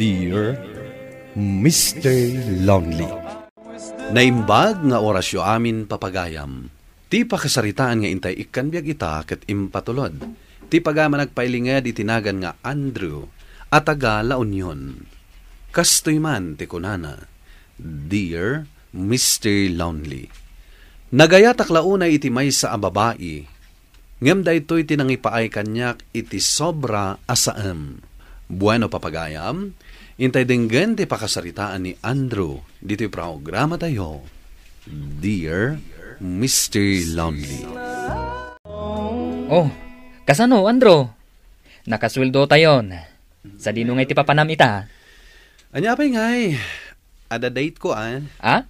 Dear Mr. Lonely. Naimbag nga orasyo amin papagayam. Ti pakasaritaan nga intay ikan biag ita ket impatulod. Ti pagama nagpailingad itinagan nga Andrew at taga La Union. Kastoy man ti kunana. Dear Mr. Lonely. Nagayatak launay iti may sa ababai. Ngem daytoy tinangipaay kanyak iti sobra asaem. Bueno papagayam, intay denggen ti pakasaritaan ni Andrew dito programa tayo. Dear Mr. Lonely. Oh, kasano, Andrew? Nakasweldo tayon. Sa dino nga iti papanam ita. Anya pa'y ngay, ada date ko Ah?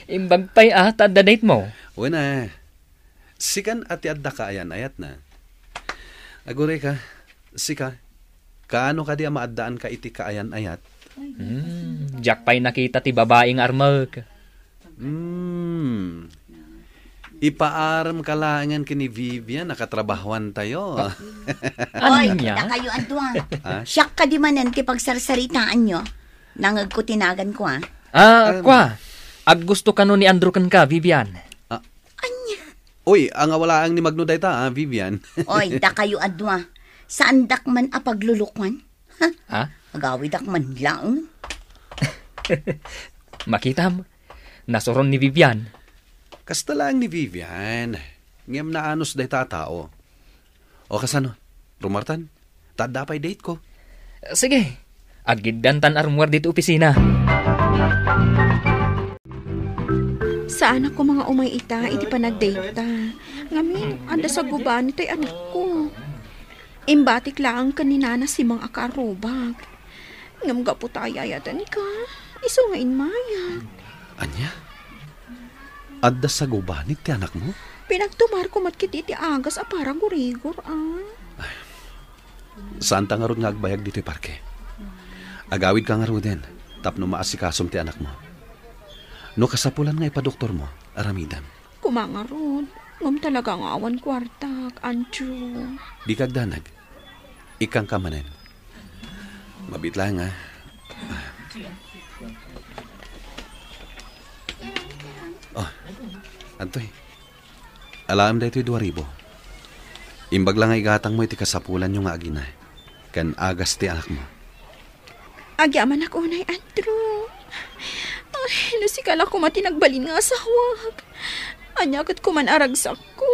Imbag pa'y ada date mo? Wala. Sikan ati adda ka ayan ayat na. Agure ka, sika. Kaano ka di maaddaan ka iti kaayan ayat? Jack pa'y nakita ti babaeng armag. Ipaaram kalangan kini Vivian, nakatrabahuan tayo. Oy, niya? kita kayo antuwa. Siyak ka di manan ti pagsarsaritaan nyo. Nangag ko tinagan ko Kwa. Ag gusto ka no ni Andrew kan ka, Vivian. Anya. Uy, ang awalaang ni Magno dayta, Vivian. Oy, da kayo antuwa. Saan dak man apaglulukwan? Ha? Agawid dak man lang. Makita mo. Nasuron ni Vivian. Kasta lang ni Vivian. Ngem na anos dayta tao. O kasano? Rumartan? Tada pa'y date ko. Sige. Agiddan tan armwar dito opisina. Saan ako mga umay ita, iti pa nag-date ta. Ngamin, anda sa guban ito'y anak ko. Imbatik lang kanina na si mga akarubag. Ngam ga po tayo ayatan ka. Iso nga inmayat. Anya? Adda sa gubanit ti anak mo? Pinagtumar ko matkiti ti agas a parang gurigor Saan ta nga ron nga agbayag dito parke? Agawid ka nga ron din. Tapno maasikasom ti anak mo. No kasapulan nga ipadoktor mo, aramidan. Kumangarod. Ngam talaga nga awan kwartak, Andrew. Di kagdanag. Ikang kamanen. Mabit lang ha. Oh, Antoy. Alam da ito'y 2,000. Imbag lang ay igatang mo iti kasapulan yung agina. Kan agas ti anak mo. Agyaman ako na Andrew. Ay, nasikala ko matinagbalin nga sa hawag. Anyagat ko man aragsak ko.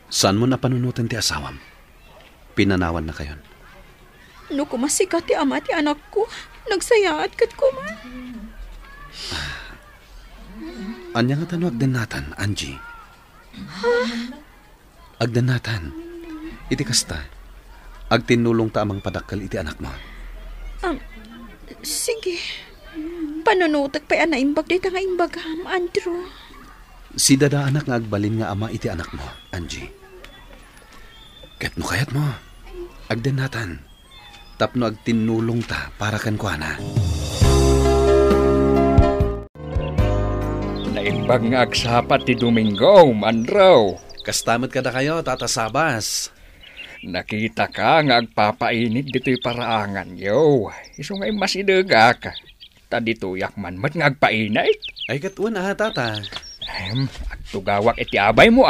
Saan mo napanunutan ti asawam? Pinanawan na kayon. No kumasikat ti ama ti anak ko. Nagsayaat kat ko man. Anya nga tano agdanatan, Angie. Agdanatan. Iti kasta. Agtinulong ta amang padakkel iti anak mo. Sige. Panunutag pa na imbag dito nga imbagam, Andrew. Si dada anak nga agbalin nga ama iti anak mo, Angie. Ket no kayat mo. Agdanatan. Tapno agtinulong ta para kan kuana. Naimbag nga agsapat ti Domingo, Andrew. Kastamot kada kayo, Tata Sabas. Nakita ka nga agpapainit dito'y paraangan, yo. Iso nga'y mas idega ka. Tadituyak man mat nga agpainit. Ay katun Tata. Agtugawak iti abay mo,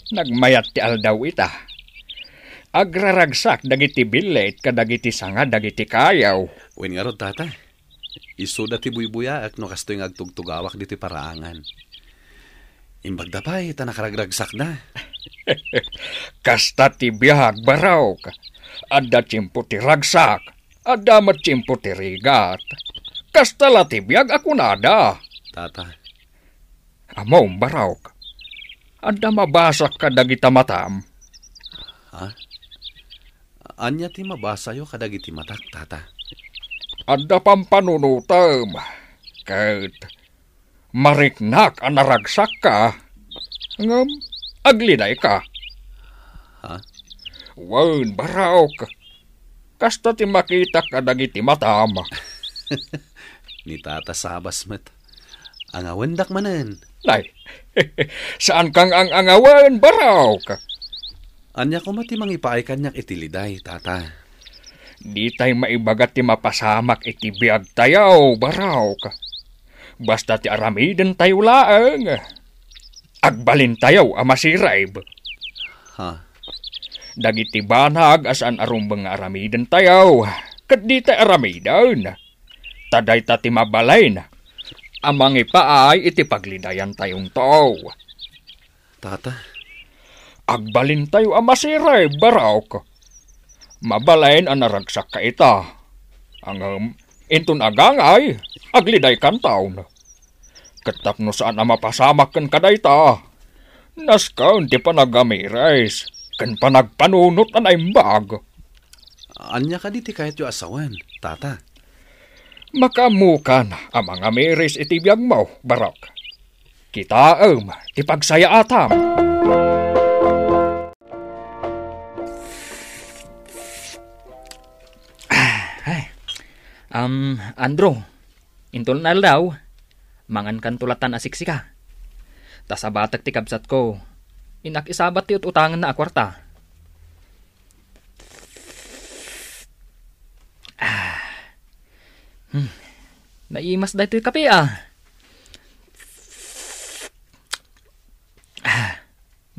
Nagmayat ti aldaw ita. Agraragsak dagiti bilet kadagiti sanga dagiti kayaw. Uwin nga rod, Tata. Isuda ti buybuya at no kastoy nga agtugtugawak dito paraangan. Imbag da pa, nakaragragsak na. Kasta ti biyag baraw ka. Adda tiyempo ti ragsak. Adda mat tiyempo ti rigat. Kasta la ti biyag ako nada. Tata. Amaw baraw ka. Adda mabasak ka dagita matam. Ha? Anya ti mabasayo kadagiti matak, Tata. Adda pampanunutam. Ket mariknak ang naragsak ka. Ngam, agliday ka. Ha? Wan, baraw ka. Kasta ti makita ka dagiti matam. Ni Tata Sabas met. Ang awendak manen. Nay, saan kang ang angawan, baraw ka? Anya ko mati mangipaay kanyak itiliday, tata. Di tayo maibagat ti mapasamak iti biag tayaw, baraw ka. Basta ti aramiden tayo laang. Agbalin tayaw amasirayb. Ha? Dagiti banag asan arumbang nga aramiden tayaw. Kat di tayo aramiden. Taday ta ti mabalay na. Amang ipaay iti paglidayan tayong tao. Tata? Agbalin tayo amasirayb, baraw ka. Mabalayin ang naragsak ka ita. Ang intun agangay, agliday kan taon. Katapno saan ang mapasamak kan kaday ta. Naskaw di pa nagamirais, kan pa nagpanunot ang aimbag. Anya ka di ti kayat yu asawan, tata. Makamukan ang mga miris iti biyag mo, barok. Kita ti pagsaya atam. Andro, intol na daw, mangan kan tulatan asiksika. Tasabatag ti kabsat ko, inakisabat ti utangan na akwarta. Naimas da ito'y kape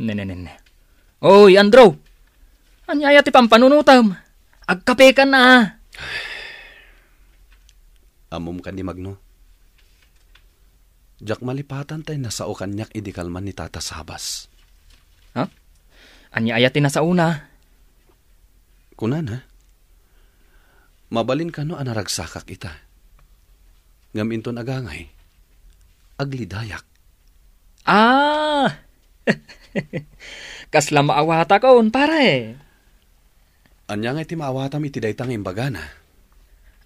Nene. Oy, Andro, anyaya ti pampanunutam, agkape ka na. Amom ka ni Magno. Jak malipatan tayo nasao kanyak idikalman ni Tata Sabas. Ha? Anyaya ti nasa una. Kunan ha? Mabalin ka no anaragsakak ita. Ngaminton agangay. Aglidayak. Kasla maawata kaon, pare. Anya nga iti maawatam iti daytang imbagana.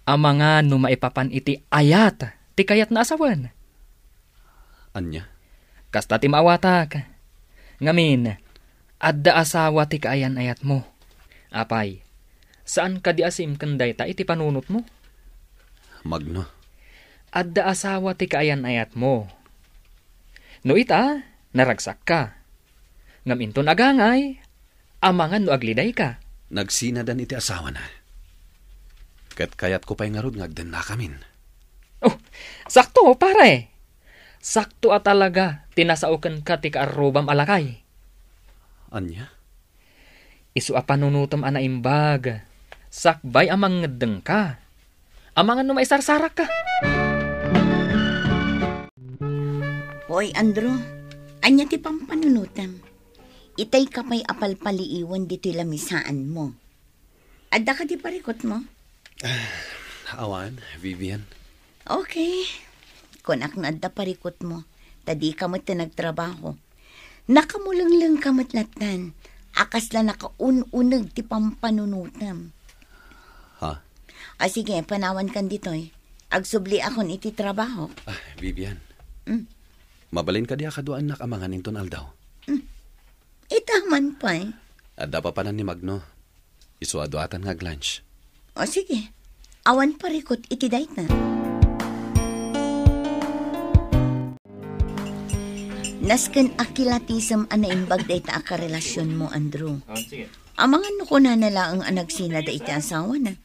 Ang mga numaipapan iti ayat, ti kayat na asawan. Anya? Kasta ti maawatak. Ngamin, adda asawa ti kaayan ayat mo. Apay, saan ka di asim kanday ta iti panunot mo? Magno. Adda asawa ti kaayan ayat mo. No ita, naragsak ka. Ngaminton agangay, amangan no agliday ka. Nagsinadan iti asawa na. Kat kayat ko pa'y ngarod ngagdan na kamin. Oh, sakto, pare. Sakto talaga, tinasaukan ka ti kaarubam alakay. Anya? Isu apanunutom anaimbag. Sakbay amang ngedeng ka. Amangan no maisarsarak ka. Hoy, Andro, anya ti pampanunutam. Itay ka pa'y apalpaliiwan dito lamisaan mo. Adda ka di parikot mo? Awan, Vivian. Okay. Kunak na adda parikot mo. Tadi ka mo't nagtrabaho. Nakamulang-lang ka mo't latan. Akas lang nakaununag ti pampanunutam. Ha? Sige, panawan kan ditoy. Agsubli akon iti trabaho. Vivian. Mabalin ka di akaduan nakamangan inton aldaw. Itaman pa eh. Adda pa panan ni Magno. Isuaduatan nga lunch. Sige. Awan parikot iti dayt na. Nasken akilatisam anaimbag dayta akarelasyon mo, Andrew. Sige. Amangan no ko na nala ang anagsina da iti asawa na.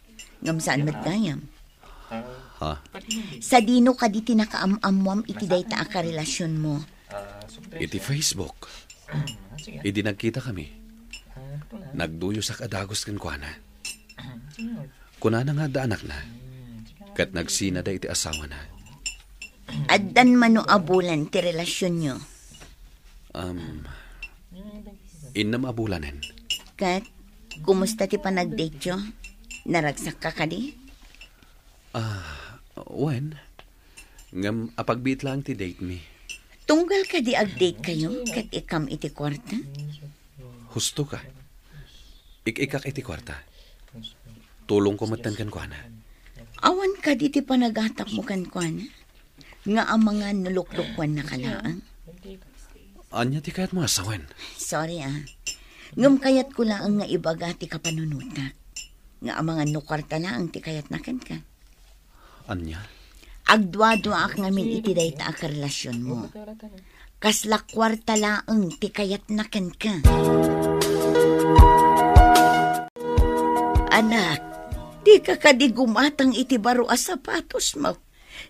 Ngam saan matgayam. Ha? Sa dino ka di tinakaamamwam iti dayta akarelasyon mo. Iti Facebook. Idi nagkita kami. Nagduyo sa kadagos kan kuana. Kuna na nga da anak na. Kat nagsina da iti asawa na. Addan mano abulan ti relasyon nyo. Innam abulanen. Kat, kumusta ti panag-date nyo? Naragsak ka di? Wen? Ngam apagbiit lang ti date me. Tunggal ka di ag-date kayo kat ikam iti kwarta? Husto ka. Ik-ikak iti kwarta. Tulong ko matan kan kuana. Awan ka di ti panagatap mo kan kuana? Nga ang mga nuluklukwan na kalaang? Anya ti kayat mo asawen? Sorry Ngam kayat ko lang nga ibaga ti kapanunutak. Nga ang mga nukwarta lang ti kayat nakan ka. Anya? Agdwa-dwa ak ngamin iti dayta ak relasyon mo. Kasla kwarta lang ti kayat nakan ka. Anak, di ka kadigumatang iti baro a sapatos mo.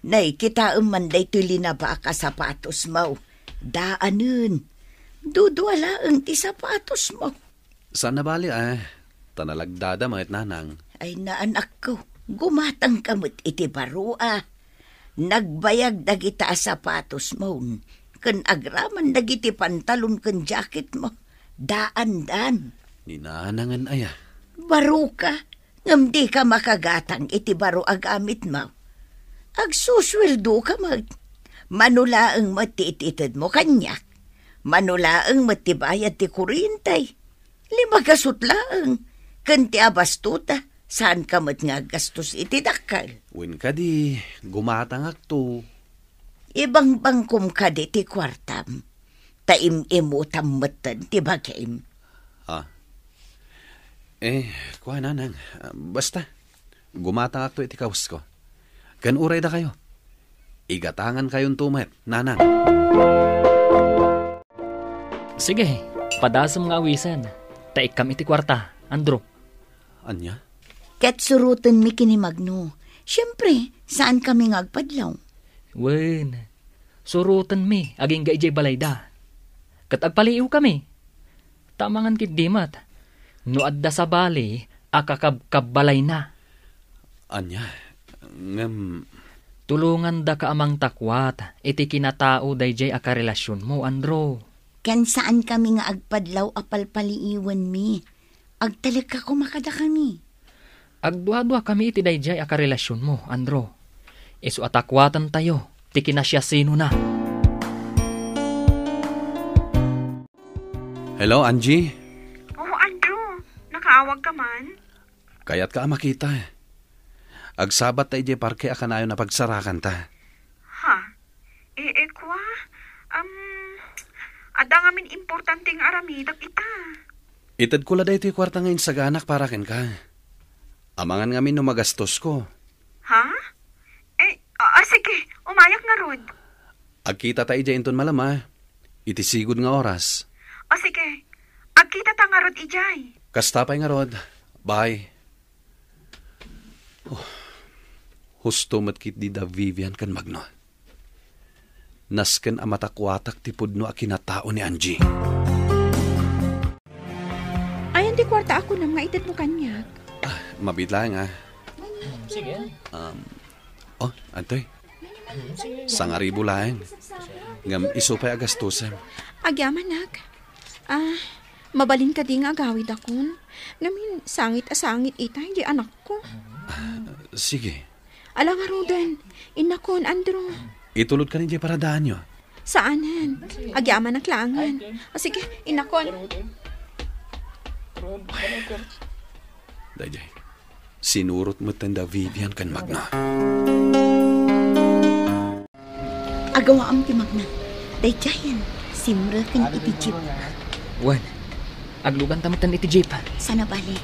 Nay, kita manday tuli na ba ka sapatos mo? Daanan. Dudwala ang ti sapatos mo. Sana bali tanalagdada mga nanang. Ay na anak ko, gumatang kamot iti baro a. Nagbayag dagita a sapatos mo. Kan agraman dagiti pantalon kan jacket mo. Daan-dan. Ninanangan aya. Baro ka. Ngam di ka makagatang iti baro agamit mo. Agsusweldo ka manulaang matititid mo kanyak. Manulaang matibayad ti kurintay. 5 kasutlaang. Kanti abastuta. Saan ka nga gastos iti dakal? Win ka di, gumatangak to. Ibang bangkom ka di ti kwartam. Taim-imutam matan ti bagim. Kuha nanang. Basta, gumatangak to iti kaus ko. Kan uray da kayo. Igatangan kayong tumet, nanang. Sige, padasam nga awisan. Taikam iti kwarta, Andrew. Anya? Ket surutan mi kinimagno. Siyempre, saan kami ngagpadlaw? Wen, surutan mi, aging ga ijay balayda. Kat agpaliiw kami. Tamangan kit dimat. No adda sa bali, akakabbalay na. Anya? Tulungan da ka amang takwat, iti kinatao dayjay akarelasyon mo, Andro. Ken saan kami nga agpadlaw apalpaliiwan mi? Agtalag ka kumakada kami. Agdua-dua kami iti dayjay akarelasyon mo, Andro. Isu atakwatan tayo, ti kinasya sino na. Hello, Angie? Oo, Andrew. Nakaawag ka man? Kaya't ka makita. Agsabat tayo di parke akanayo na pagsarakan ta. Ha? Kwa? Ada ngamin importanteng aramidak ita. Itad ko la da ito yung kwarta ngayon sa ganak para ken ka. Amangan ngamin no magastos ko. Ha? Sige. Umayak nga rod. Agkita tayo di inton malama. Itisigod nga oras. Sige. Agkita ta nga rod ijay. Kastapay nga rod. Bye. Husto matkit di da Vivian kan magno. Nasken amatakwatak tipod no akinatao ni Angie. Ayan di kwarta ako na nga itat mo kanyak. Mabitla nga. Sige. Antoy. Sangaribo laeng. Ngam isupay agastusem. Agyaman nak. Mabalin ka di nga agawid akon. Ngamin sangit itay di anak ko. Sige. Alang arudan. Inakon, Andrew. Itulod ka rin di para daan nyo. Saanan? Agyaman ang klangan. Sige, inakon. Dayjay. Sinurot mo tanda Vivian kan magna. Agawa am ti magna. Dayjayan, simra kan iti jeep. Wan, aglugan tamutan iti jeep. Sana bali.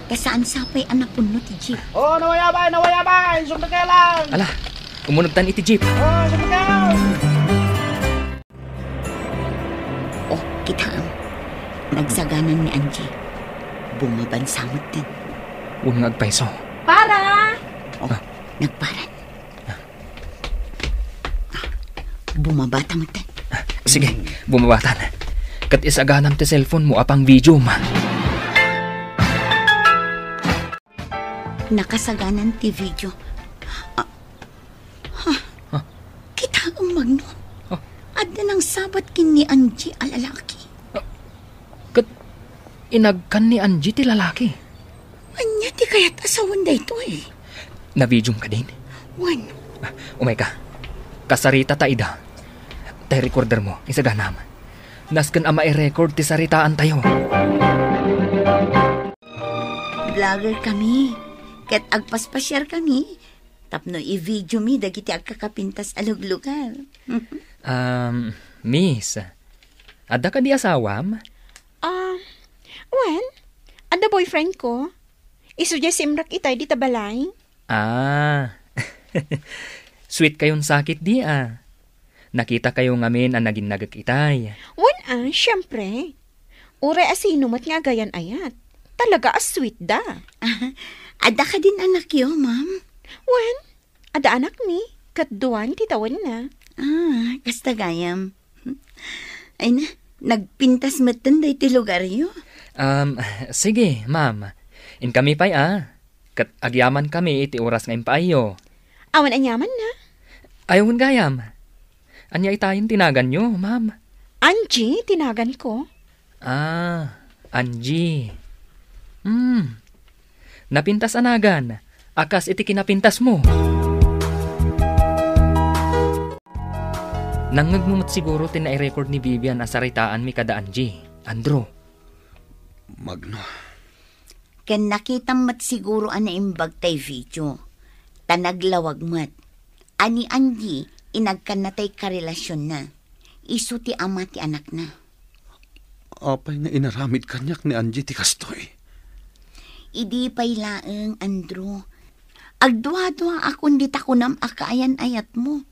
Kasaan sapay anak punno ti jeep. Nawayabay! Sumpa ka lang! Ala, umunugtan iti jeep. Sumpa ka! Kita am. Nagsaganan ni Angie. Bumabansamot din. Unang agpaiso. Para! Nagparan. Bumabata mo din. Sige, bumabatan. Kat isaganam ti cellphone mo apang video ma. Nakasaganan ti video. Kita ang magno. Adda ng sabat kin ni Angie alalaki. Kat inagkan ni Angie ti lalaki. Anya ti kaya't asawan da ito eh. Na-video ka din? Wan. Umay ka. Kasarita ta ida. Tay recorder mo, isaganam. Nasken ama i-record ti saritaan tayo. Vlogger kami. Ket agpaspasyar kami. Tapno i-video mi dagiti agkakapintas aluglugar. Miss. Adda ka di asawam? Well, ada boyfriend ko. Isuja simrak itay di tabalay. Sweet kayon sakit di Nakita kayo ngamin ang naging nagag itay. Wan syempre. Ure asino mat nga gayan ayat. Talaga sweet da. Ada ka din anak yo, ma'am? Wen, ada anak ni. Katduan ti tawan na. Kasta gayam. Ay na, nagpintas matan day ti lugar yo. Sige, ma'am. In kami pa'y Kat agyaman kami iti oras nga impaayo. Awan anyaman na. Ayaw gayam. Anya itayin tinagan nyo, ma'am. Angie, tinagan ko. Angie. Napintas anagan. Akas iti kinapintas mo. Nangagmumot siguro tinai-record ni Vivian asaritaan mi kada Angie. Andrew. Magno. Ken nakita mat siguro imbag tay video. Tanaglawag mat. Ani Angie, inagkan na tay karelasyon na. Isu ti ama ti anak na. Apay nga inaramid kanyak ni Angie ti kastoy. Idi pay laeng, Andrew. Agdwa-dwa akong di takunam akaayan ayat mo.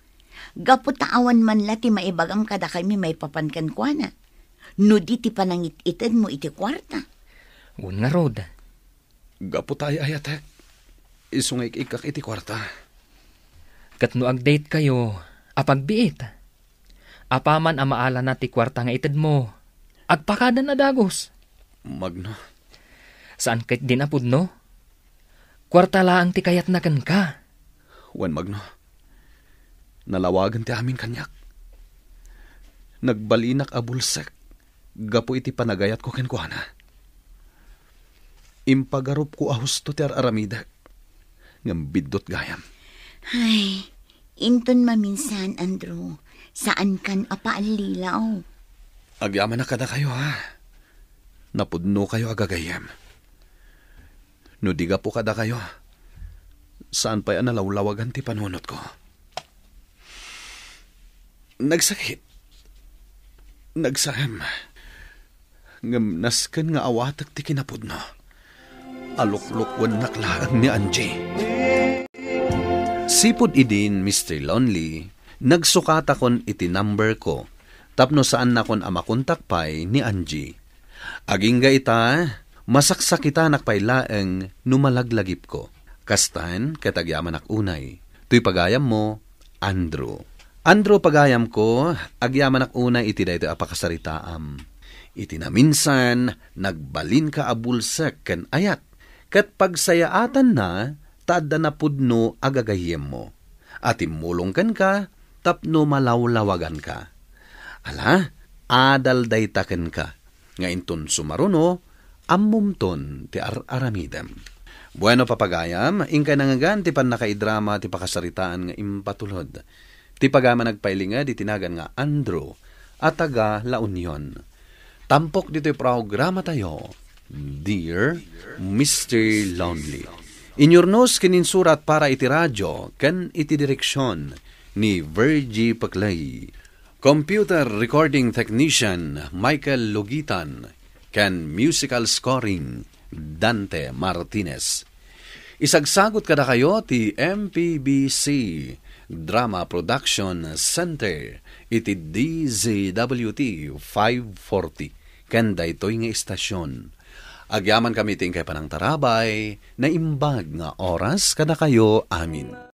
Gapo taawan man la ti maibagam kada kami may papankan kwa na. No di ti panangit-ited mo iti kwarta. Un nga rod. Gapo tayo ayatek. Isungay ikak iti kwarta. Kat no ag-date kayo, apagbiit. Apaman amaala na ti kwarta nga ited mo. Agpakada na dagos. Magno. Saan kahit din apod no? Kwarta laang ti kayat na kan ka. Wan Magno. Nalawagan ti amin kanyak. Nagbalinak abulsek. Gapo iti panagayat ko kenkwana. Impagarup ko ahusto ti aramidak. Ngambidot gayam. Ay, inton maminsan, Andrew. Saan kan apaalilaw? Agyaman na kada kayo, Napudno kayo agagayam. No diga po kada kayo. Saan pa'y analawlawagan ti panunot ko? Nagsakit. Nagsaham. Ngamnaskan nga awatak ti kinapudno. Aluklukwan naklaan ni Angie. Sipod idin, Mr. Lonely, nagsukata kon iti number ko. Tapno saan na kon amakontakpay ni Angie. Aging ga ita, masaksakita nakpailaeng numalaglagip ko. Kastan, katagyaman unay. Tuy pagayam mo, Andrew. Andrew pagayam ko, agyaman unay iti dayto apakasaritaam. Iti na minsan, nagbalin ka abulsek ken ayat. Kat pagsayaatan na, taadda na pudno agagayem mo. At imulong ka, tapno malawlawagan ka. Ala, adal daytaken ka. Ngainton sumaruno, ammumton ti aramidem. Bueno papagayam, ingkay nangagan ti pan nakaidrama ti pakasaritaan nga impatulod. Ti pagama nagpailinga di tinagan nga Andrew at taga La Union. Tampok dito'y programa tayo, Dear Mr. Lonely. Inyornos kininsurat para iti radyo ken iti direksyon ni Virgie Paclay. Computer recording technician Michael Logitan ken musical scoring Dante Martinez. Isagsagot kada kayo ti MPBC Drama Production Center iti DZWT 540 ken daytoy nga istasyon. Agyaman kami tingkay panang tarabay na imbag nga oras kada kayo amin.